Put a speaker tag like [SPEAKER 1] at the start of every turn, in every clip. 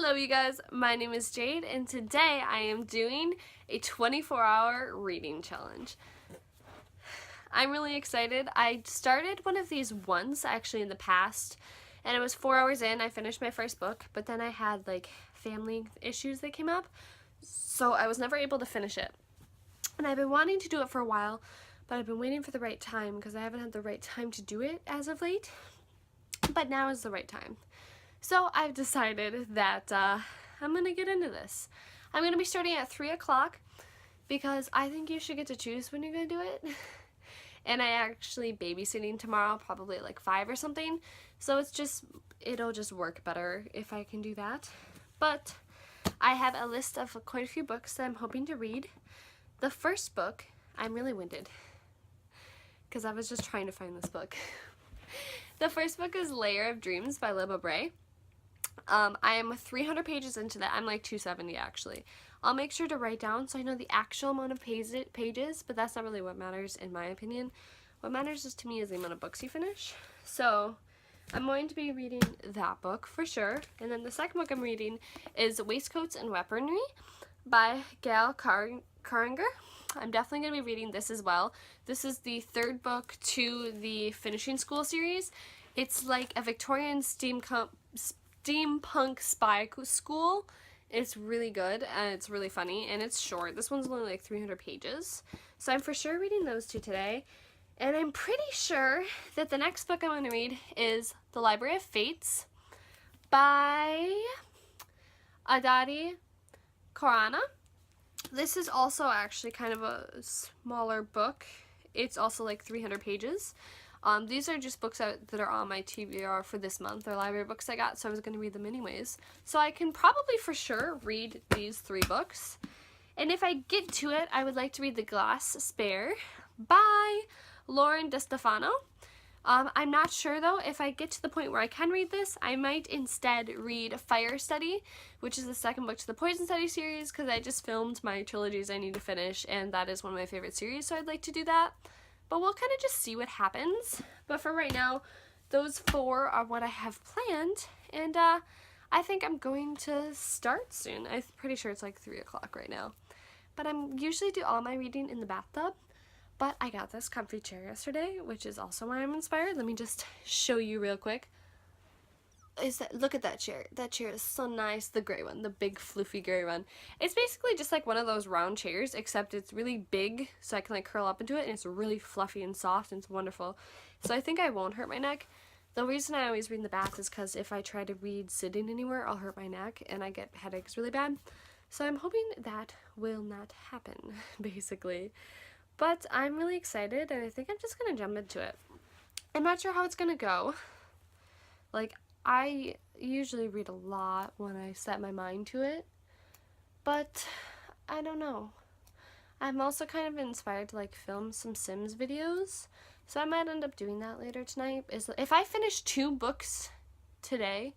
[SPEAKER 1] Hello you guys, my name is Jade and today I am doing a 24-hour reading challenge. I'm really excited. I started one of these once actually in the past and it was 4 hours in. I finished my first book, but then I had like family issues that came up, so I was never able to finish it. And I've been wanting to do it for a while, but I've been waiting for the right time because I haven't had the right time to do it as of late. But now is the right time. So I've decided that I'm going to get into this. I'm going to be starting at 3 o'clock because I think you should get to choose when you're going to do it. And I actually babysitting tomorrow, probably at like 5 or something. So it'll just work better if I can do that. But I have a list of quite a few books that I'm hoping to read. The first book, I'm really winded because I was just trying to find this book. The first book is Layer of Dreams by Libba Bray. I am 300 pages into that. I'm like 270 actually. I'll make sure to write down so I know the actual amount of pages, but that's not really what matters in my opinion. What matters is to me is the amount of books you finish. So I'm going to be reading that book for sure. And then the second book I'm reading is Waistcoats and Weaponry by Gail Carringer. I'm definitely going to be reading this as well. This is the third book to the Finishing School series. It's like a Victorian steampunk spy school. It's really good and it's really funny and it's short. This one's only like 300 pages. So I'm for sure reading those two today. And I'm pretty sure that the next book I'm going to read is The Library of Fates by Aditi Khorana. This is also actually kind of a smaller book. It's also like 300 pages. These are just books that are on my TBR for this month. They're library books I got, so I was going to read them anyways. So I can probably for sure read these 3 books. And if I get to it, I would like to read The Glass Spare by Lauren DeStefano. I'm not sure though, if I get to the point where I can read this, I might instead read Fire Study, which is the second book to the Poison Study series, because I just filmed my trilogies I need to finish, and that is one of my favorite series, so I'd like to do that. But we'll kind of just see what happens. But for right now, those 4 are what I have planned, and I think I'm going to start soon. I'm pretty sure it's like 3 o'clock right now. But I usually do all my reading in the bathtub. But I got this comfy chair yesterday, which is also why I'm inspired. Let me just show you real quick. Look at that chair. That chair is so nice. The gray one, the big floofy gray one. It's basically just like one of those round chairs, except it's really big, so I can like curl up into it, and it's really fluffy and soft, and it's wonderful. So I think I won't hurt my neck. The reason I always read in the bath is because if I try to read sitting anywhere, I'll hurt my neck, and I get headaches really bad. So I'm hoping that will not happen, basically. But I'm really excited, and I think I'm just going to jump into it. I'm not sure how it's going to go. Like, I usually read a lot when I set my mind to it, but I don't know. I'm also kind of inspired to like film some Sims videos, so I might end up doing that later tonight. If I finish 2 books today,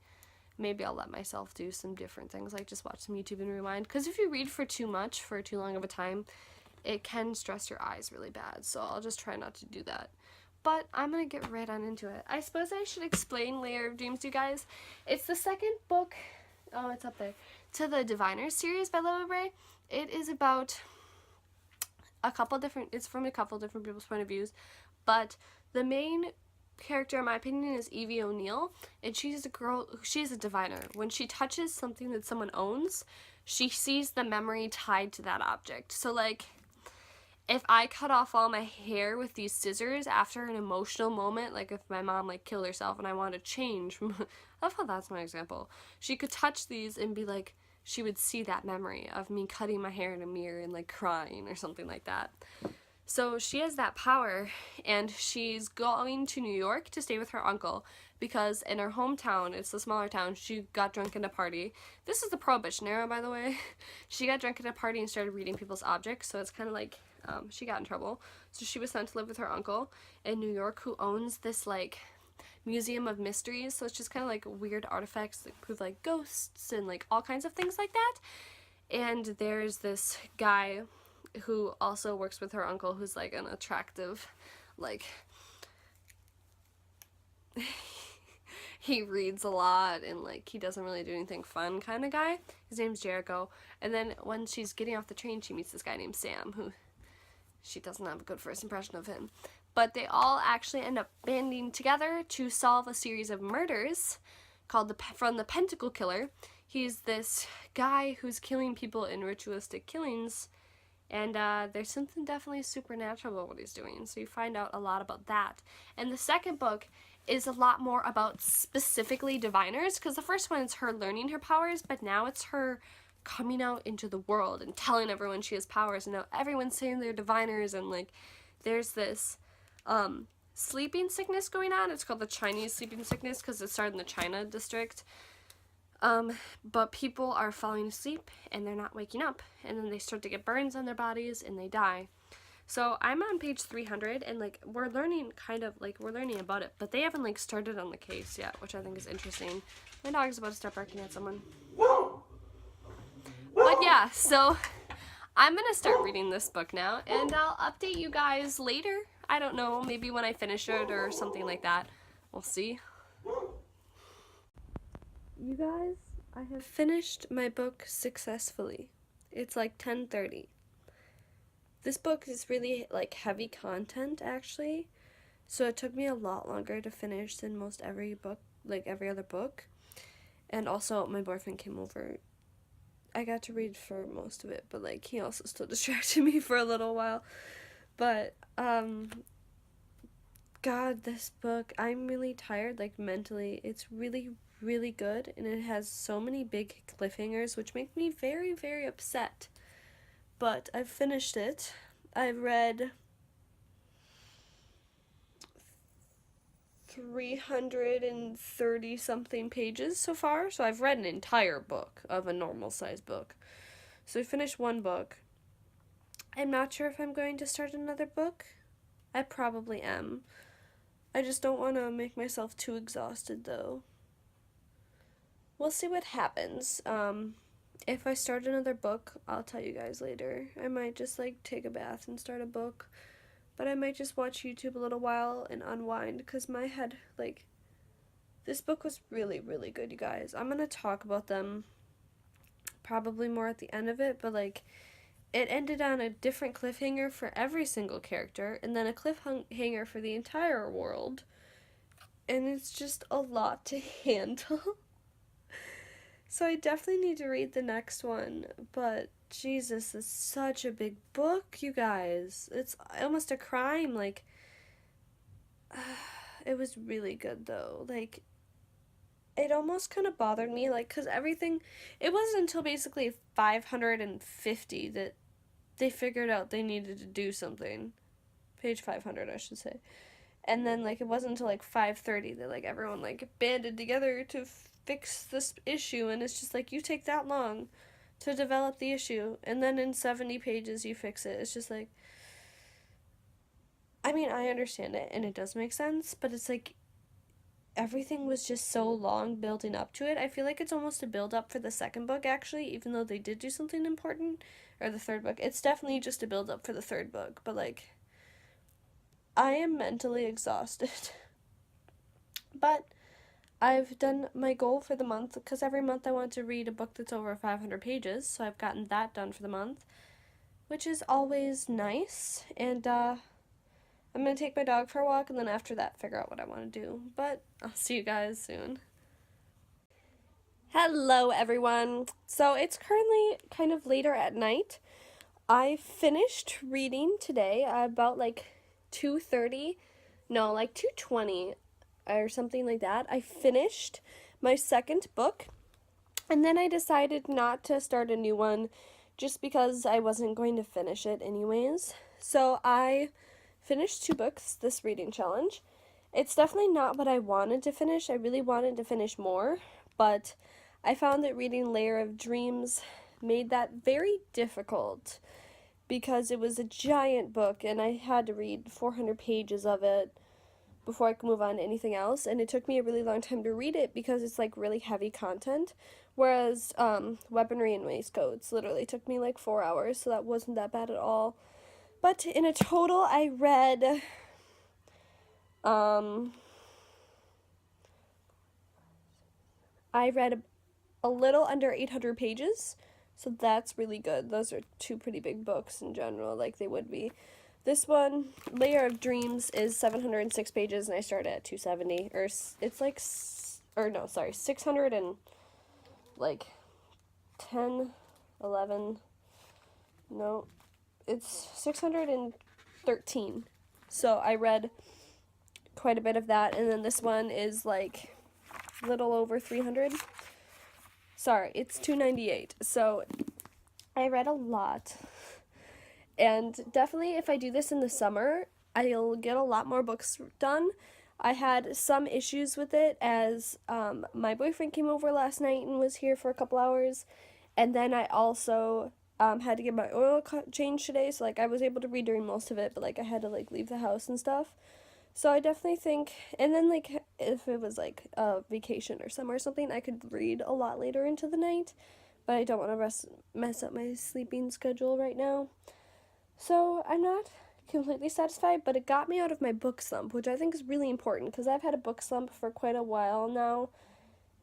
[SPEAKER 1] maybe I'll let myself do some different things, like just watch some YouTube and rewind, because if you read for too much for too long of a time, it can stress your eyes really bad, so I'll just try not to do that. But I'm going to get right on into it. I suppose I should explain Layer of Dreams to you guys. It's the second book, oh, it's up there, to the Diviners series by Libba Bray. It is about it's from a couple different people's point of views, but the main character, in my opinion, is Evie O'Neill, and she's a diviner. When she touches something that someone owns, she sees the memory tied to that object. So, like, if I cut off all my hair with these scissors after an emotional moment, like if my mom like killed herself and I want to change from, I love how that's my example. She could touch these and be like, she would see that memory of me cutting my hair in a mirror and like crying or something like that. So she has that power, and she's going to New York to stay with her uncle because in her hometown, it's a smaller town, she got drunk at a party. This is the Prohibition era, by the way. She got drunk at a party and started reading people's objects, so it's kind of like she got in trouble. So she was sent to live with her uncle in New York, who owns this like museum of mysteries. So it's just kind of like weird artifacts that prove like ghosts and like all kinds of things like that. And there's this guy who also works with her uncle, who's like an attractive, like he reads a lot and like he doesn't really do anything fun kind of guy. His name's Jericho. And then when she's getting off the train, she meets this guy named Sam, who she doesn't have a good first impression of him. But they all actually end up banding together to solve a series of murders called from the Pentacle Killer. He's this guy who's killing people in ritualistic killings, and there's something definitely supernatural about what he's doing, so you find out a lot about that. And the second book is a lot more about specifically diviners, because the first one is her learning her powers, but now it's her coming out into the world and telling everyone she has powers, and now everyone's saying they're diviners, and like there's this sleeping sickness going on. It's called the Chinese sleeping sickness because it started in the China district. But people are falling asleep and they're not waking up, and then they start to get burns on their bodies and they die. So I'm on page 300, and like we're learning about it, but they haven't like started on the case yet, which I think is interesting. My dog's about to start barking at someone. But yeah, so I'm gonna start reading this book now, and I'll update you guys later. I don't know, maybe when I finish it or something like that. We'll see. You guys, I have finished my book successfully. It's like 10:30. This book is really like heavy content actually, so it took me a lot longer to finish than most every book, like every other book. And also my boyfriend came over. I got to read for most of it, but like he also still distracted me for a little while. But God, this book, I'm really tired, like mentally. It's really, really good, and it has so many big cliffhangers, which make me very, very upset. But I've finished it. I've read 330 something pages so far, so I've read an entire book of a normal sized book. So I finished one book. I'm not sure if I'm going to start another book. I probably am. I just don't want to make myself too exhausted though. We'll see what happens. If I start another book, I'll tell you guys later. I might just like take a bath and start a book, but I might just watch YouTube a little while and unwind, because my head, like, this book was really, really good, you guys. I'm gonna talk about them probably more at the end of it, but like, it ended on a different cliffhanger for every single character, and then a cliffhanger for the entire world, and it's just a lot to handle. So I definitely need to read the next one, but Jesus, it's such a big book, you guys. It's almost a crime, like, it was really good though. Like, it almost kind of bothered me, like, because everything, it wasn't until basically 550 that they figured out they needed to do something. Page 500, I should say. And then, like, it wasn't until, like, 530 that, like, everyone, like, banded together to fix this issue, and it's just, like, you take that long to develop the issue, and then in 70 pages you fix it. It's just, like, I mean, I understand it, and it does make sense, but it's, like, everything was just so long building up to it. I feel like it's almost a build-up for the second book, actually, even though they did do something important, or the third book. It's definitely just a build-up for the third book, but, like, I am mentally exhausted. But I've done my goal for the month, because every month I want to read a book that's over 500 pages, so I've gotten that done for the month, which is always nice. And I'm going to take my dog for a walk, and then after that figure out what I want to do. But I'll see you guys soon. Hello everyone. So it's currently kind of later at night. I finished reading today about like 2:30, no, like 2:20 or something like that. I finished my second book, and then I decided not to start a new one just because I wasn't going to finish it anyways. So I finished 2 books this reading challenge. It's definitely not what I wanted to finish. I really wanted to finish more, but I found that reading Layer of Dreams made that very difficult because it was a giant book and I had to read 400 pages of it before I could move on to anything else, and it took me a really long time to read it because it's like really heavy content, whereas Weaponry and Waistcoats literally took me like 4 hours, so that wasn't that bad at all. But in a total, I read I read a little under 800 pages, so that's really good. Those are two pretty big books in general, like they would be. This one, Layer of Dreams, is 706 pages, and I started at 270, or it's like, or no, sorry, 600 and like 10, 11, no, it's 613. So I read quite a bit of that, and then this one is like a little over 300. Sorry, it's 298. So I read a lot. And definitely if I do this in the summer, I'll get a lot more books done. I had some issues with it as my boyfriend came over last night and was here for a couple hours. And then I also had to get my oil changed today, so like I was able to read during most of it, but like I had to like leave the house and stuff. So I definitely think, and then like if it was like a vacation or summer or something, I could read a lot later into the night, but I don't want to mess up my sleeping schedule right now. So I'm not completely satisfied, but it got me out of my book slump, which I think is really important because I've had a book slump for quite a while now.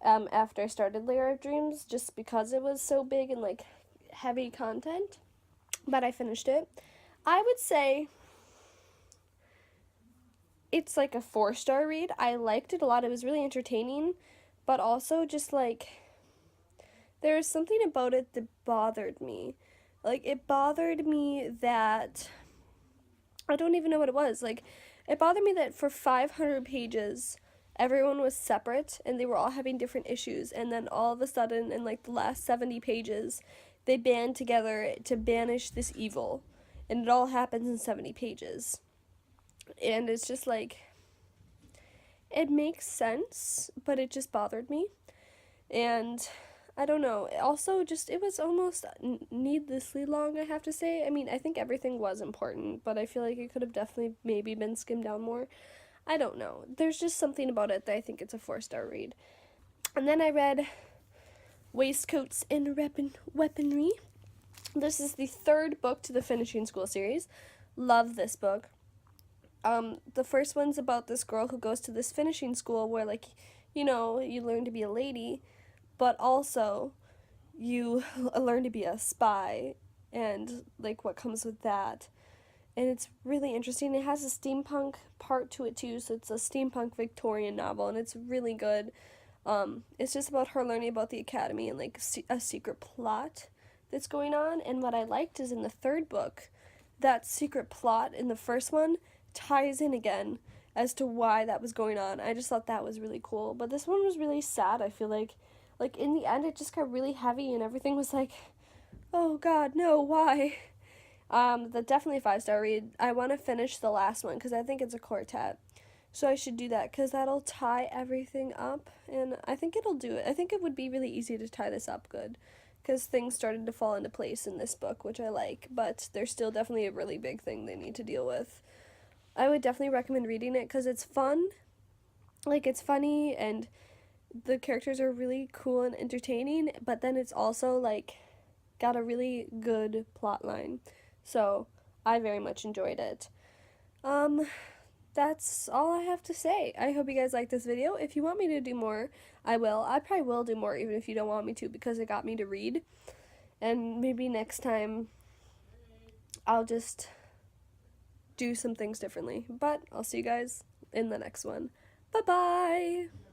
[SPEAKER 1] After I started Layer of Dreams, just because it was so big and like heavy content, but I finished it. I would say it's like a 4-star read. I liked it a lot. It was really entertaining, but also just like there was something about it that bothered me. Like it bothered me that I don't even know what it was. Like it bothered me that for 500 pages everyone was separate and they were all having different issues, and then all of a sudden in like the last 70 pages they band together to banish this evil, and it all happens in 70 pages. And it's just like it makes sense, but it just bothered me. And I don't know. Also, just it was almost needlessly long, I have to say. I mean, I think everything was important, but I feel like it could have definitely maybe been skimmed down more. I don't know. There's just something about it that I think it's a 4-star read. And then I read Waistcoats and Weaponry. This is the third book to the Finishing School series. Love this book. The first one's about this girl who goes to this finishing school where, like, you know, you learn to be a lady, but also you learn to be a spy and, like, what comes with that. And it's really interesting. It has a steampunk part to it, too, so it's a steampunk Victorian novel, and it's really good. It's just about her learning about the academy and, like, a secret plot that's going on. And what I liked is in the third book, that secret plot in the first one ties in again as to why that was going on. I just thought that was really cool. But this one was really sad, I feel like. Like, in the end, it just got really heavy and everything was like, oh god, no, why? That's definitely a 5-star read. I want to finish the last one because I think it's a quartet. So I should do that because that'll tie everything up, and I think it'll do it. I think it would be really easy to tie this up good because things started to fall into place in this book, which I like, but there's still definitely a really big thing they need to deal with. I would definitely recommend reading it because it's fun. Like, it's funny and the characters are really cool and entertaining, but then it's also, like, got a really good plot line. So, I very much enjoyed it. That's all I have to say. I hope you guys like this video. If you want me to do more, I will. I probably will do more even if you don't want me to because it got me to read. And maybe next time I'll just do some things differently. But I'll see you guys in the next one. Bye-bye!